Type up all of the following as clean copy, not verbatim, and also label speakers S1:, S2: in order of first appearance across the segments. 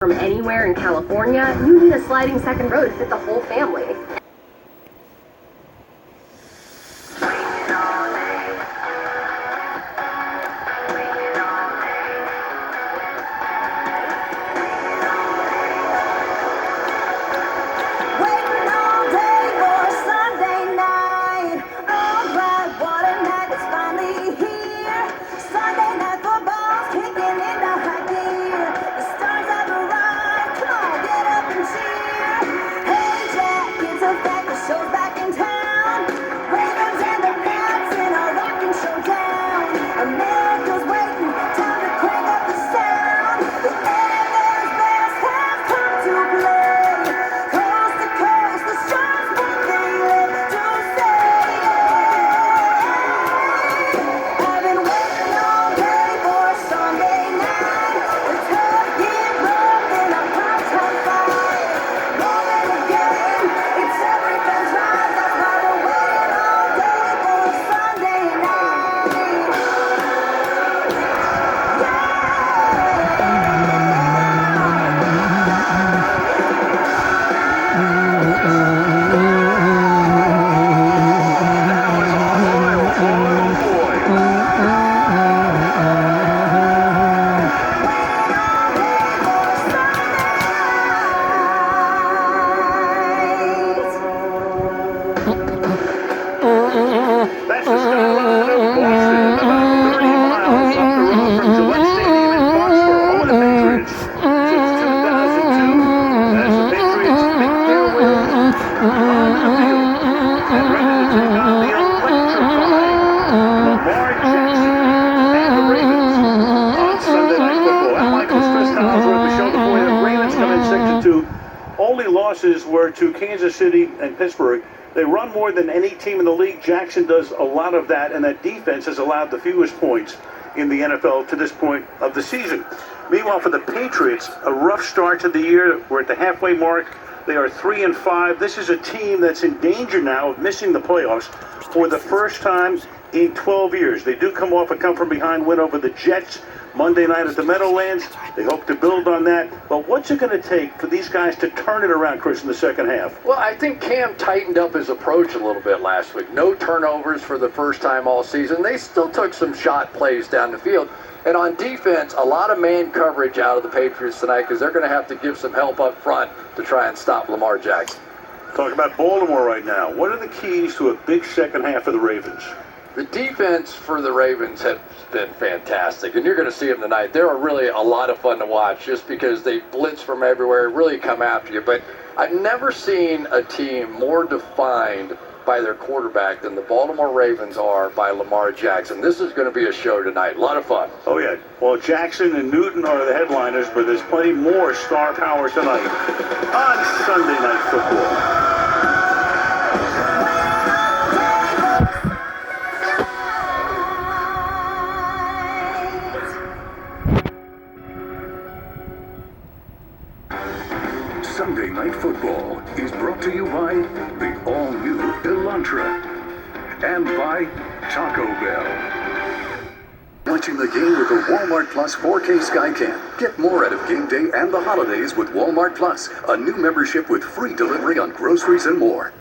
S1: From anywhere in California, you need a sliding second row to fit the whole family.
S2: That's the skyline of Boston, about 30 miles up the road from Gillette Stadium in Foxborough, home of the Patriots. Since 2002, as the Patriots make their way on the field and ready to take on the electrifying Lamar Jackson and the Ravens on Sunday Night Football. I'm Michael Strisnow's with the show before the Ravens come in 6-2. Only losses were to Kansas City and Pittsburgh. They run more than any team in the league. Jackson does a lot of that, and that defense has allowed the fewest points in the NFL to this point of the season. Meanwhile, for the Patriots, a rough start to the year. We're at the halfway mark. They are 3-5. This is a team that's in danger now of missing the playoffs for the first time in 12 years. They do come off a come-from-behind win over the Jets Monday night at the Meadowlands. They hope to build on that. But what's it going to take for these guys to turn it around, Chris, in the second half?
S3: Well, I think Cam tightened up his approach a little bit last week. No turnovers for the first time all season. They still took some shot plays down the field. And on defense, a lot of man coverage out of the Patriots tonight because they're going to have to give some help up front to try and stop Lamar Jackson.
S2: Talk about Baltimore right now. What are the keys to a big second half for the Ravens?
S3: The defense for the Ravens has been fantastic, and you're going to see them tonight. They are really a lot of fun to watch just because they blitz from everywhere, really come after you. But I've never seen a team more defined by their quarterback than the Baltimore Ravens are by Lamar Jackson. This is going to be a show tonight. A lot of fun.
S2: Oh, yeah. Well, Jackson and Newton are the headliners, but there's plenty more star power tonight on Sunday Night Football.
S4: Sunday Night Football is brought to you by the all-new Elantra and by Taco Bell. Watching the game with the Walmart Plus 4K Skycam. Get more out of game day and the holidays with Walmart Plus, a new membership with free delivery on groceries and more.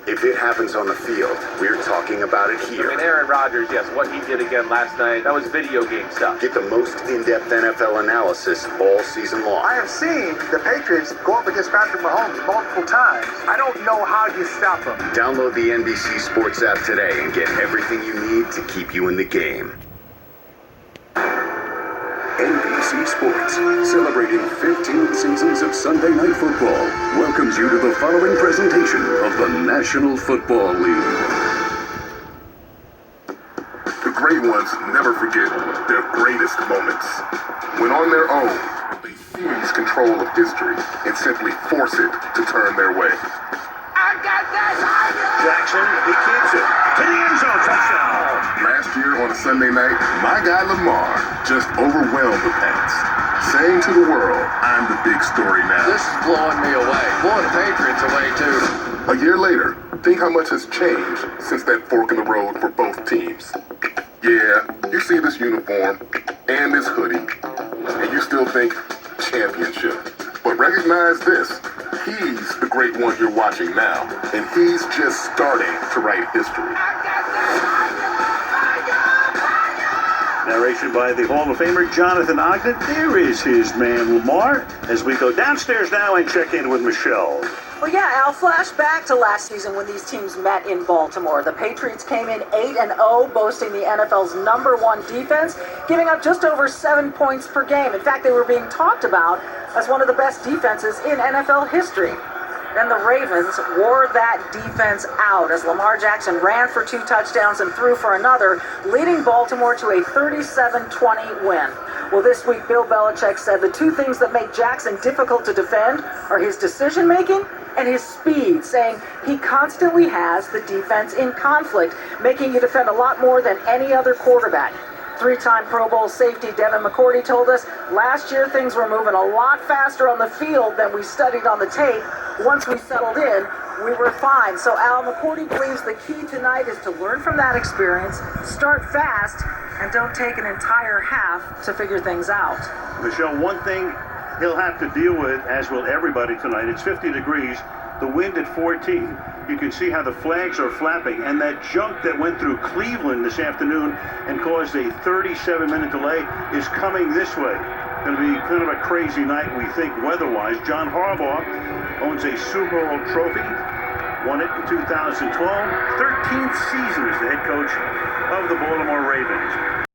S5: If it happens on the field, we're talking about it here.
S6: I mean, Aaron Rodgers, yes, what he did again last night, that was video game stuff.
S5: Get the most in-depth NFL analysis all season long.
S7: I have seen the Patriots go up against Patrick Mahomes multiple times. I don't know how you stop them.
S5: Download the NBC Sports app today and get everything you need to keep you in the game.
S4: NBC Sports, celebrating 15 seasons of Sunday Night Football, welcomes you to the following presentation of the National Football League.
S8: The great ones never forget their greatest moments. When on their own, they seize control of history and simply force it to turn their way.
S7: I got that
S2: Jackson, he keeps it to the end zone, touchdown.
S8: Last year on a Sunday night, my guy Lamar just overwhelmed the Pats, saying to the world, I'm the big story now.
S3: This is blowing me away. Blowing the Patriots away, too.
S8: A year later, think how much has changed since that fork in the road for both teams. Yeah, you see this uniform and this hoodie, and you still think championship. recognize this. He's the great one you're watching now, and he's just starting to write history.
S2: Narration by the Hall of Famer Jonathan Ogden. There is his man Lamar. As we go downstairs now and check in with Michelle.
S9: Well, yeah, Al, flash back to last season when these teams met in Baltimore. The Patriots came in 8-0, boasting the NFL's #1 defense, giving up just over 7 points per game. In fact, they were being talked about as one of the best defenses in NFL history. Then the Ravens wore that defense out as Lamar Jackson ran for 2 touchdowns and threw for another, leading Baltimore to a 37-20 win. Well, this week, Bill Belichick said the 2 things that make Jackson difficult to defend are his decision-making and his speed, saying he constantly has the defense in conflict, making you defend a lot more than any other quarterback. 3-time Pro Bowl safety Devin McCourty told us last year things were moving a lot faster on the field than we studied on the tape. Once we settled in, we were fine. So Al, McCourty believes the key tonight is to learn from that experience, start fast, and don't take an entire half to figure things out.
S2: Michelle, one thing he'll have to deal with, as will everybody tonight, it's 50 degrees, the wind at 14. You can see how the flags are flapping, and that junk that went through Cleveland this afternoon and caused a 37-minute delay is coming this way. Going to be kind of a crazy night, we think, weather-wise. John Harbaugh owns a Super Bowl trophy, won it in 2012, 13th season as the head coach of the Baltimore Ravens.